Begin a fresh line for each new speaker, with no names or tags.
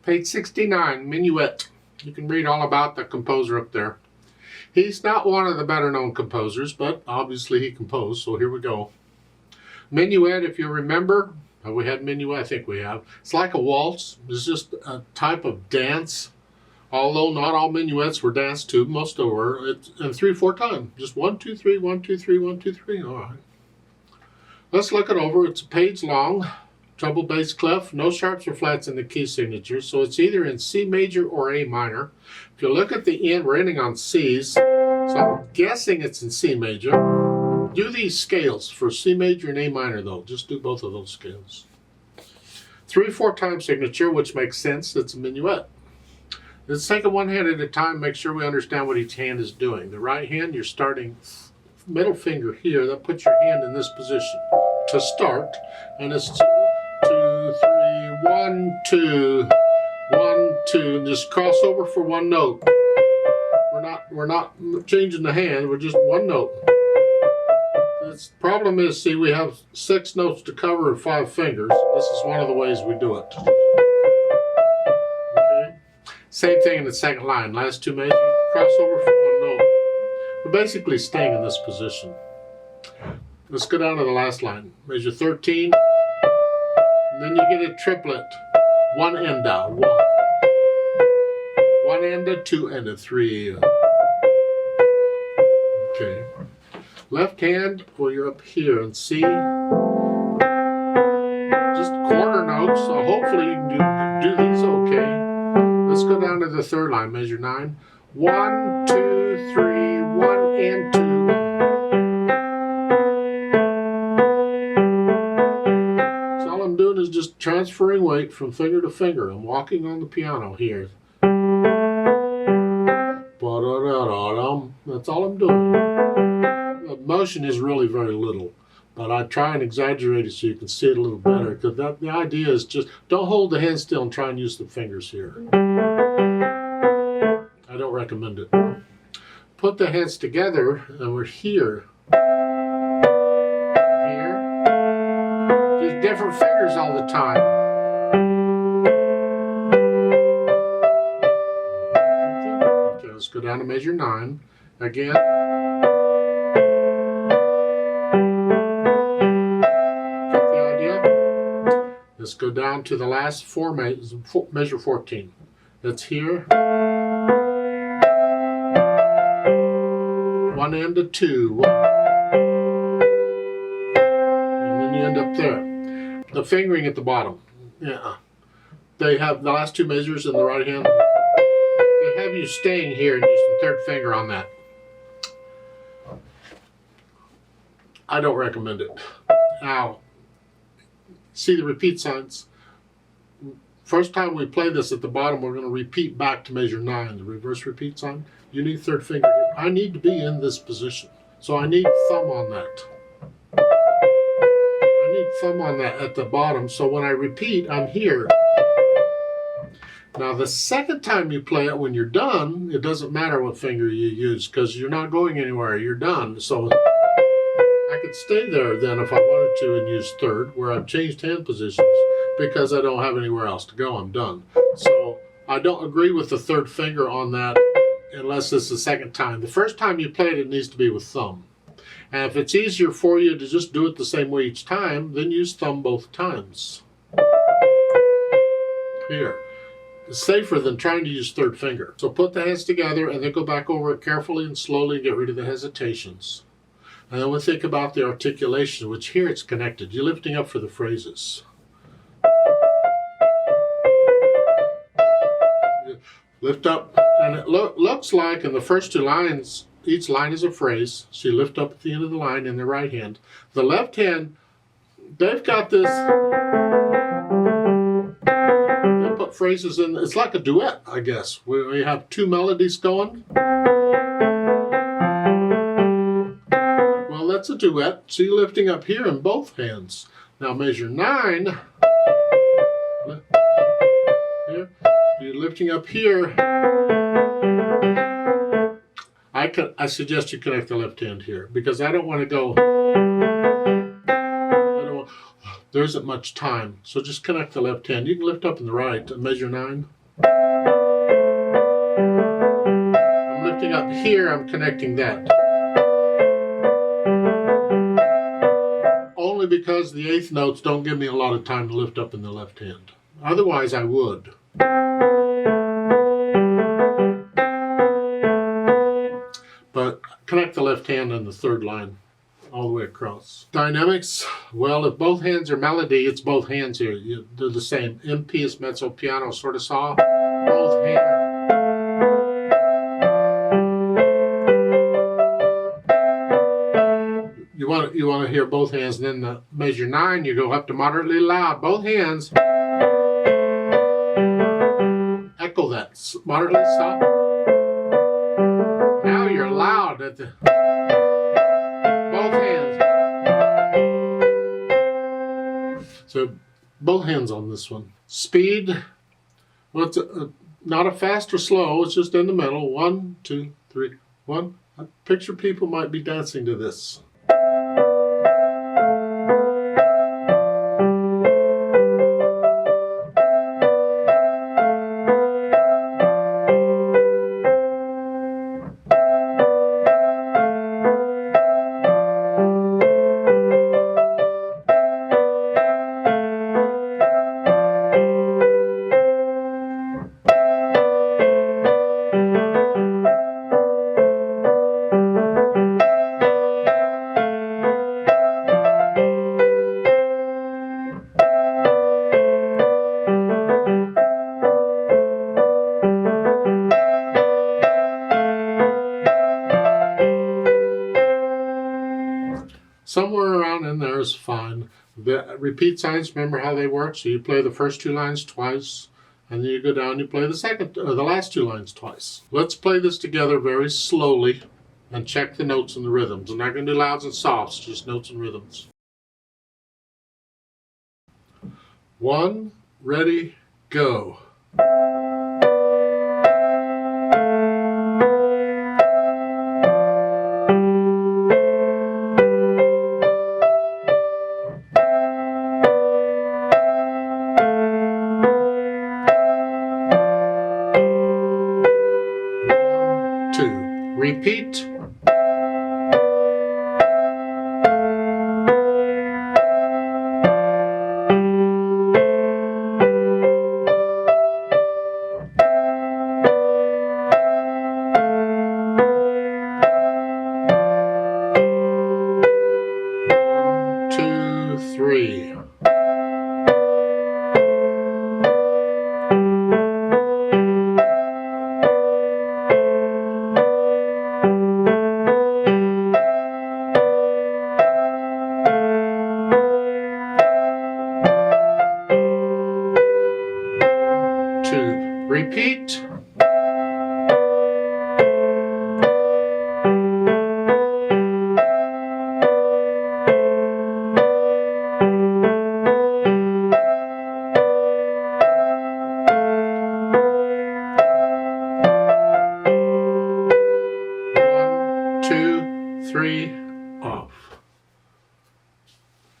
Page 69, Minuet. You can read all about the composer up there. He's not one of the better known composers, but obviously he composed, so here we go. Minuet, if you remember, we had Minuet, I think we have. It's like a waltz. It's just a type of dance. Although not all minuets were danced to, most of them were. It's in 3/4 time. Just 1, 2, 3, 1, 2, 3, 1, 2, 3. All right. Let's look it over. It's a page long. Treble bass clef, no sharps or flats in the key signature, so it's either in C major or A minor. If you look at the end, we're ending on C's, so I'm guessing it's in C major. Do these scales for C major and A minor though. Just do both of those scales. 3/4 time signature, which makes sense. It's a minuet. Let's take it one hand at a time. Make sure we understand what each hand is doing. The right hand, you're starting middle finger here. That puts your hand in this position to start, and it's 2, 3, 1, 2, 1, 2, and just cross over for one note. We're not changing the hand. We're just one note. The problem is, see, we have 6 notes to cover and 5 fingers. This is one of the ways we do it. Okay. Same thing in the second line. Last 2 measures, cross over for one note. We're basically staying in this position. Let's go down to the last line. Measure 13. And then you get a triplet. One enda, 1. One enda, 2 enda, 3. Okay. Left hand, well, you're up here in C. Just quarter notes, so hopefully you can do these okay. Let's go down to the third line. Measure 9. 1, 2, 3, 1 and 2. Is just transferring weight from finger to finger. I'm walking on the piano here. That's all I'm doing. The motion is really very little, but I try and exaggerate it so you can see it a little better, because the idea is just don't hold the hand still and try and use the fingers here. I don't recommend it. Put the hands together and we're here. Different fingers all the time. Okay, let's go down to measure 9 again. Get the idea? Let's go down to the last 4 measure 14. That's here. 1 and a 2. And then you end up there. The fingering at the bottom, yeah. They have the last 2 measures in the right hand. They have you staying here and use the third finger on that. I don't recommend it. Now, see the repeat signs? First time we play this at the bottom, we're going to repeat back to measure 9, the reverse repeat sign. You need third finger here. I need to be in this position, so I need thumb on that. Thumb on that at the bottom, so when I repeat, I'm here. Now the second time you play it, when you're done, it doesn't matter what finger you use, because you're not going anywhere, you're done. So I could stay there then if I wanted to and use third, where I've changed hand positions, because I don't have anywhere else to go, I'm done. So I don't agree with the third finger on that unless it's the second time. The first time you play it, it needs to be with thumb. And if it's easier for you to just do it the same way each time, then use thumb both times. Here. It's safer than trying to use third finger. So put the hands together and then go back over it carefully and slowly and get rid of the hesitations. And then we'll think about the articulation, which here it's connected. You're lifting up for the phrases. Lift up, and it looks like in the first 2 lines, each line is a phrase, so you lift up at the end of the line in the right hand. The left hand, they've got this, they put phrases in, it's like a duet, I guess, where you have 2 melodies going. Well, that's a duet, so you're lifting up here in both hands. Now measure 9, here, you're lifting up here. I suggest you connect the left hand here, because I don't want to go, there isn't much time. So just connect the left hand. You can lift up in the right and measure 9. I'm lifting up here, I'm connecting that. Only because the 8th notes don't give me a lot of time to lift up in the left hand. Otherwise I would. But connect the left hand on the 3rd line all the way across. Dynamics, well, if both hands are melody, it's both hands here. They're the same. MP is mezzo piano, sort of saw. Both hands. You want to hear both hands, and then the measure 9, you go up to moderately loud. Both hands. Echo that. Moderately stop. Now you're loud at the both hands. So both hands on this one. Speed. Well, it's not a fast or slow. It's just in the middle. 1, 2, 3, 1. I picture people might be dancing to this. Somewhere around in there is fine. The repeat signs, remember how they work? So you play the first 2 lines twice, and then you go down and you play the last 2 lines twice. Let's play this together very slowly and check the notes and the rhythms. I'm not going to do louds and softs, just notes and rhythms. 1, ready, go. Repeat.